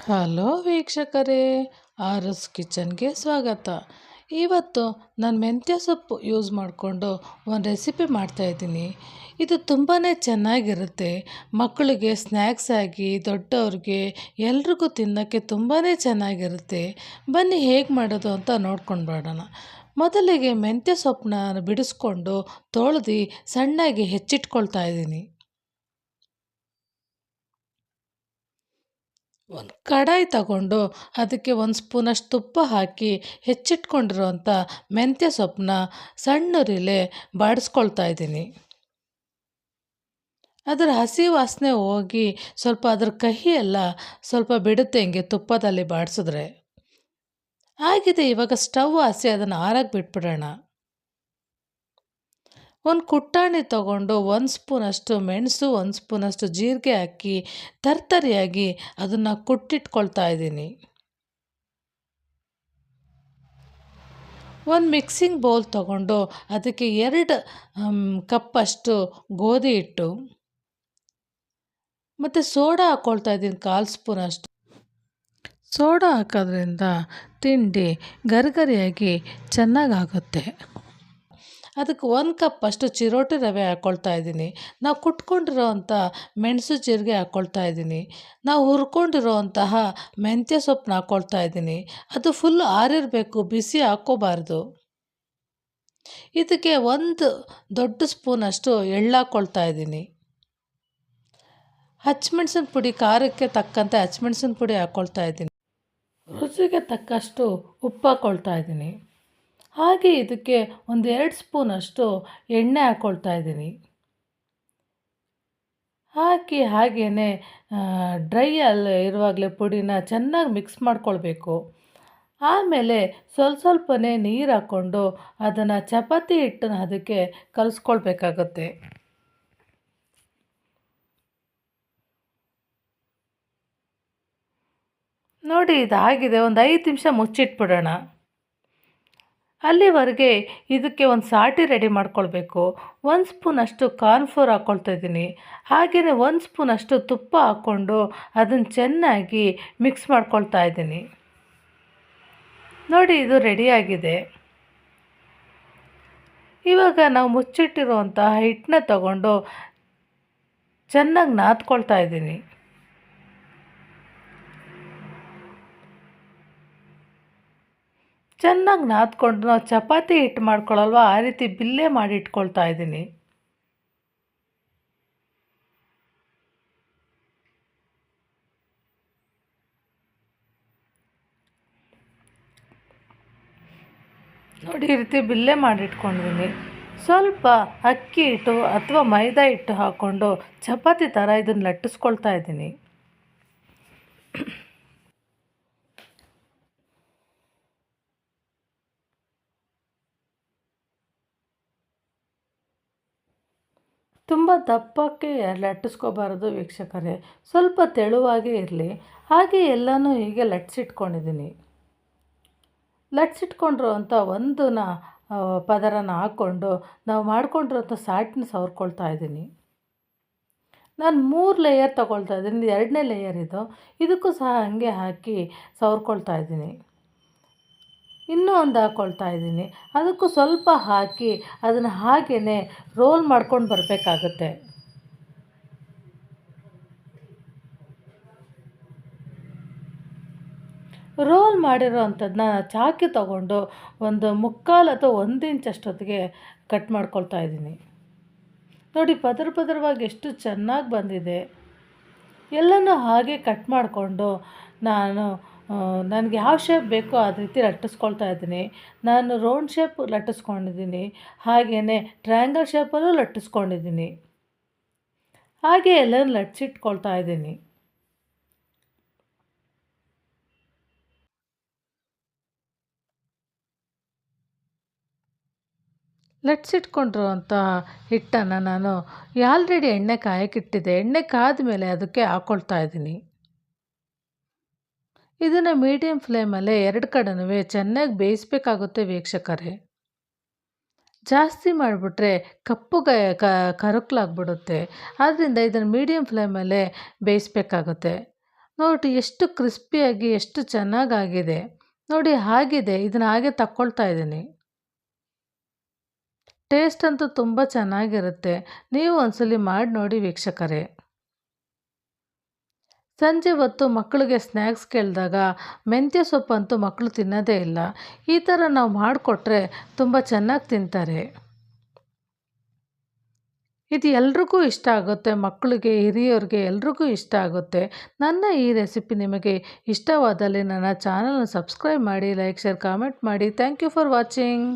Hello ವೀಕ್ಷಕರೇ, ಆರಸ್ ಕಿಚನ್ಗೆ ಸ್ವಾಗತ. ಇವತ್ತು ನಾನು ಮೆಂತ್ಯ ಸೊಪ್ಪು ಯೂಸ್ ಮಾಡಿಕೊಂಡು ಒಂದು ರೆಸಿಪಿ ಮಾಡ್ತಾಯಿದ್ದೀನಿ. ಇದು ತುಂಬಾ ಚೆನ್ನಾಗಿರುತ್ತೆ. ಮಕ್ಕಳಿಗೆ ಸ್ನ್ಯಾಕ್ಸ್ ಆಗಿ ದೊಡ್ಡವ್ರಿಗೆ ಎಲ್ರಿಗೂ ತಿನ್ನೋಕ್ಕೆ ತುಂಬಾ ಚೆನ್ನಾಗಿರುತ್ತೆ. ಬನ್ನಿ ಹೇಗೆ ಮಾಡೋದು ಅಂತ ನೋಡ್ಕೊಂಡು ಬರೋಣ. ಮೊದಲಿಗೆ ಮೆಂತ್ಯ ಸೊಪ್ಪನ್ನ ಬಿಡಿಸ್ಕೊಂಡು ತೊಳೆದು ಸಣ್ಣಗೆ ಹೆಚ್ಚಿಟ್ಕೊಳ್ತಾ ಇದ್ದೀನಿ. ಒಂದು ಕಡಾಯಿ ತಗೊಂಡು ಅದಕ್ಕೆ ಒಂದು ಸ್ಪೂನಷ್ಟು ತುಪ್ಪ ಹಾಕಿ ಹೆಚ್ಚಿಟ್ಕೊಂಡಿರೋಂಥ ಮೆಂತ್ಯ ಸೊಪ್ಪನ್ನ ಸಣ್ಣುರಿಲೆ ಬಾಡಿಸ್ಕೊಳ್ತಾ ಇದ್ದೀನಿ. ಅದರ ಹಸಿ ವಾಸನೆ ಹೋಗಿ ಸ್ವಲ್ಪ ಅದ್ರ ಕಹಿ ಎಲ್ಲ ಸ್ವಲ್ಪ ಬಿಡುತ್ತೆ ಹಿಂಗೆ ತುಪ್ಪದಲ್ಲಿ ಬಾಡಿಸಿದ್ರೆ. ಆಗಿದೆ, ಇವಾಗ ಸ್ಟವ್ ಹಸಿ ಅದನ್ನು ಆರಕ್ಕೆ ಬಿಟ್ಬಿಡೋಣ. ಒಂದು ಕುಟ್ಟಾಣಿ ತಗೊಂಡು ಒಂದು ಸ್ಪೂನಷ್ಟು ಮೆಣಸು, ಒಂದು ಸ್ಪೂನಷ್ಟು ಜೀರಿಗೆ ಹಾಕಿ ತರ್ತರಿಯಾಗಿ ಅದನ್ನು ಕುಟ್ಟಿಟ್ಕೊಳ್ತಾ ಇದ್ದೀನಿ. ಒಂದು ಮಿಕ್ಸಿಂಗ್ ಬೌಲ್ ತಗೊಂಡು ಅದಕ್ಕೆ 2 ಕಪ್ಪಷ್ಟು ಗೋಧಿ ಹಿಟ್ಟು ಮತ್ತು ಸೋಡಾ ಹಾಕ್ಕೊಳ್ತಾ ಇದ್ದೀನಿ, 1/4 ಸ್ಪೂನಷ್ಟು. ಸೋಡಾ ಹಾಕೋದ್ರಿಂದ ತಿಂಡಿ ಗರಿಗರಿಯಾಗಿ ಚೆನ್ನಾಗಾಗುತ್ತೆ. ಅದಕ್ಕೆ 1 ಕಪ್ಪಷ್ಟು ಚಿರೋಟಿ ರವೆ ಹಾಕ್ಕೊಳ್ತಾ ಇದ್ದೀನಿ. ನಾವು ಕುಟ್ಕೊಂಡಿರೋವಂಥ ಮೆಣಸು ಜೀರಿಗೆ ಹಾಕ್ಕೊಳ್ತಾ ಇದ್ದೀನಿ. ನಾವು ಹುರ್ಕೊಂಡಿರೋವಂತಹ ಮೆಂತ್ಯ ಸೊಪ್ಪನ್ನ ಹಾಕ್ಕೊಳ್ತಾ ಇದ್ದೀನಿ. ಅದು ಫುಲ್ ಆರಿರಬೇಕು, ಬಿಸಿ ಹಾಕ್ಕೋಬಾರ್ದು. ಇದಕ್ಕೆ 1 ದೊಡ್ಡ ಸ್ಪೂನಷ್ಟು ಎಳ್ಳು ಹಾಕ್ಕೊಳ್ತಾ ಇದ್ದೀನಿ. ಹಚ್ಮೆಣ್ಸಿನ ಪುಡಿ, ಖಾರಕ್ಕೆ ತಕ್ಕಂತೆ ಹಚ್ಮೆಣ್ಸಿನ ಪುಡಿ ಹಾಕ್ಕೊಳ್ತಾ ಇದ್ದೀನಿ. ರುಚಿಗೆ ತಕ್ಕಷ್ಟು ಉಪ್ಪು ಹಾಕ್ಕೊಳ್ತಾ ಇದ್ದೀನಿ. ಹಾಗೆ ಇದಕ್ಕೆ 1-2 ಸ್ಪೂನಷ್ಟು ಎಣ್ಣೆ ಹಾಕ್ಕೊಳ್ತಾ ಇದ್ದೀನಿ. ಹಾಕಿ ಹಾಗೆಯೇ ಡ್ರೈ ಇರುವಾಗಲೇ ಪುಡಿನ ಚೆನ್ನಾಗಿ ಮಿಕ್ಸ್ ಮಾಡ್ಕೊಳ್ಬೇಕು. ಆಮೇಲೆ ಸ್ವಲ್ಪನೇ ನೀರು ಹಾಕ್ಕೊಂಡು ಅದನ್ನು ಚಪಾತಿ ಹಿಟ್ಟನ್ನು ಅದಕ್ಕೆ ಕಲಿಸ್ಕೊಳ್ಬೇಕಾಗತ್ತೆ. ನೋಡಿ, ಇದಾಗಿದೆ. ಒಂದು 5 ನಿಮಿಷ ಮುಚ್ಚಿಟ್ಬಿಡೋಣ. ಅಲ್ಲಿವರೆಗೆ ಇದಕ್ಕೆ ಒಂದು ಸಾಟಿ ರೆಡಿ ಮಾಡ್ಕೊಳ್ಬೇಕು. 1 ಸ್ಪೂನಷ್ಟು ಕಾರ್ನ್ಫ್ಲೋರ್ ಹಾಕ್ಕೊಳ್ತಾ ಇದ್ದೀನಿ. ಹಾಗೆಯೇ 1 ಸ್ಪೂನಷ್ಟು ತುಪ್ಪ ಹಾಕ್ಕೊಂಡು ಅದನ್ನು ಚೆನ್ನಾಗಿ ಮಿಕ್ಸ್ ಮಾಡ್ಕೊಳ್ತಾ ಇದ್ದೀನಿ. ನೋಡಿ, ಇದು ರೆಡಿಯಾಗಿದೆ. ಇವಾಗ ನಾವು ಮುಚ್ಚಿಟ್ಟಿರುವಂತಹ ಹಿಟ್ಟನ್ನ ತಗೊಂಡು ಚೆನ್ನಾಗಿ ನಾದ್ಕೊಳ್ತಾ ಇದ್ದೀನಿ. ಚೆನ್ನಾಗಿ ನಾದ್ಕೊಂಡು ನಾವು ಚಪಾತಿ ಹಿಟ್ಟು ಮಾಡ್ಕೊಳ್ಳಲ್ವ, ಆ ರೀತಿ ಬಿಲ್ಲೆ ಮಾಡಿ ಇಟ್ಕೊಳ್ತಾ ಇದ್ದೀನಿ. ನೋಡಿ, ಈ ರೀತಿ ಬಿಲ್ಲೆ ಮಾಡಿ ಇಟ್ಕೊಂಡಿದ್ದೀನಿ. ಸ್ವಲ್ಪ ಅಕ್ಕಿ ಹಿಟ್ಟು ಅಥವಾ ಮೈದಾ ಹಿಟ್ಟು ಹಾಕ್ಕೊಂಡು ಚಪಾತಿ ಥರ ಇದನ್ನು ಲಟ್ಟಿಸ್ಕೊಳ್ತಾ ಇದ್ದೀನಿ. ತುಂಬ ದಪ್ಪಕ್ಕೆ ಲಟ್ಟಿಸ್ಕೋಬಾರದು ವೀಕ್ಷಕರೇ, ಸ್ವಲ್ಪ ತೆಳುವಾಗೇ ಇರಲಿ. ಹಾಗೆ ಎಲ್ಲನೂ ಹೀಗೆ ಲಟ್ಸಿಟ್ಕೊಂಡಿದ್ದೀನಿ. ಲಟ್ಸಿಟ್ಕೊಂಡಿರೋವಂಥ ಒಂದನ್ನ ಪದರನ ಹಾಕ್ಕೊಂಡು ನಾವು ಮಾಡ್ಕೊಂಡಿರೋಂಥ ಸಾಟನ್ನ ಸವರ್ಕೊಳ್ತಾ ಇದ್ದೀನಿ. ನಾನು 3 ಲೇಯರ್ ತೊಗೊಳ್ತಾ ಇದ್ದೀನಿ. 2ನೇ ಲೇಯರ್ ಇದು. ಇದಕ್ಕೂ ಸಹ ಹಾಗೆ ಹಾಕಿ ಸವರ್ಕೊಳ್ತಾ ಇದ್ದೀನಿ. ಇನ್ನೂ ಒಂದು ಹಾಕ್ಕೊಳ್ತಾ ಇದ್ದೀನಿ. ಅದಕ್ಕೂ ಸ್ವಲ್ಪ ಹಾಕಿ ಅದನ್ನು ಹಾಗೇ ರೋಲ್ ಮಾಡ್ಕೊಂಡು ಬರಬೇಕಾಗತ್ತೆ. ರೋಲ್ ಮಾಡಿರೋ ಅಂಥದ್ದನ್ನ ಚಾಕಿ ತಗೊಂಡು ಒಂದು 3/4 ಅಥವಾ 1 ಇಂಚ್ ಅಷ್ಟೊತ್ತಿಗೆ ಕಟ್ ಮಾಡ್ಕೊಳ್ತಾ ಇದ್ದೀನಿ. ನೋಡಿ, ಪದರವಾಗಿ ಎಷ್ಟು ಚೆನ್ನಾಗಿ ಬಂದಿದೆ. ಎಲ್ಲನೂ ಹಾಗೆ ಕಟ್ ಮಾಡಿಕೊಂಡು ನನಗೆ ಯಾವ ಶೇಪ್ ಬೇಕೋ ಆ ರೀತಿ ಲಟ್ಟಿಸ್ಕೊಳ್ತಾ ಇದ್ದೀನಿ. ನಾನು ರೌಂಡ್ ಶೇಪ್ ಲಟ್ಟಿಸ್ಕೊಂಡಿದ್ದೀನಿ, ಹಾಗೆಯೇ ಟ್ರಯಾಂಗಲ್ ಶೇಪಲ್ಲೂ ಲಟ್ಟಿಸ್ಕೊಂಡಿದ್ದೀನಿ. ಹಾಗೆ ಎಲ್ಲನೂ ಲಟ್ಸಿಟ್ಕೊಳ್ತಾ ಇದ್ದೀನಿ. ಲಟ್ಸಿಟ್ಕೊಂಡಿರುವಂಥ ಹಿಟ್ಟನ್ನು ನಾನು ಆಲ್ರೆಡಿ ಎಣ್ಣೆ ಕಾಯಕ್ಕಿಟ್ಟಿದ್ದೆ. ಎಣ್ಣೆ ಕಾದ ಮೇಲೆ ಅದಕ್ಕೆ ಹಾಕ್ಕೊಳ್ತಾ ಇದ್ದೀನಿ. ಇದನ್ನು ಮೀಡಿಯಮ್ ಫ್ಲೇಮಲ್ಲೇ 2 ಕಡೆನೂ ಚೆನ್ನಾಗಿ ಬೇಯಿಸ್ಬೇಕಾಗುತ್ತೆ ವೀಕ್ಷಕರೇ. ಜಾಸ್ತಿ ಮಾಡಿಬಿಟ್ರೆ ಕಪ್ಪುಗೆ ಕರಕಲಾಗ್ಬಿಡುತ್ತೆ. ಆದ್ದರಿಂದ ಇದನ್ನು ಮೀಡಿಯಮ್ ಫ್ಲೇಮಲ್ಲೇ ಬೇಯಿಸ್ಬೇಕಾಗುತ್ತೆ. ನೋಡಿ ಎಷ್ಟು ಕ್ರಿಸ್ಪಿಯಾಗಿ ಎಷ್ಟು ಚೆನ್ನಾಗಾಗಿದೆ. ನೋಡಿ ಆಗಿದೆ, ಇದನ್ನ ಹಾಗೆ ತಕ್ಕೊಳ್ತಾ ಇದ್ದೀನಿ. ಟೇಸ್ಟ್ ಅಂತೂ ತುಂಬ ಚೆನ್ನಾಗಿರುತ್ತೆ. ನೀವು ಒಂದ್ಸಲಿ ಮಾಡಿ ನೋಡಿ ವೀಕ್ಷಕರೇ. ಸಂಜೆ ಹೊತ್ತು ಮಕ್ಕಳಿಗೆ ಸ್ನ್ಯಾಕ್ಸ್ ಕೇಳಿದಾಗ ಮೆಂತ್ಯ ಸೊಪ್ಪಂತೂ ಮಕ್ಕಳು ತಿನ್ನೋದೇ ಇಲ್ಲ. ಈ ಥರ ನಾವು ಮಾಡಿಕೊಟ್ರೆ ತುಂಬ ಚೆನ್ನಾಗಿ ತಿಂತಾರೆ. ಇದು ಎಲ್ರಿಗೂ ಇಷ್ಟ ಆಗುತ್ತೆ. ಮಕ್ಕಳಿಗೆ, ಹಿರಿಯವ್ರಿಗೆ ಎಲ್ರಿಗೂ ಇಷ್ಟ ಆಗುತ್ತೆ. ನನ್ನ ಈ ರೆಸಿಪಿ ನಿಮಗೆ ಇಷ್ಟವಾದಲ್ಲಿ ನನ್ನ ಚಾನಲ್ನ ಸಬ್ಸ್ಕ್ರೈಬ್ ಮಾಡಿ, ಲೈಕ್, ಶೇರ್, ಕಾಮೆಂಟ್ ಮಾಡಿ. Thank you for watching.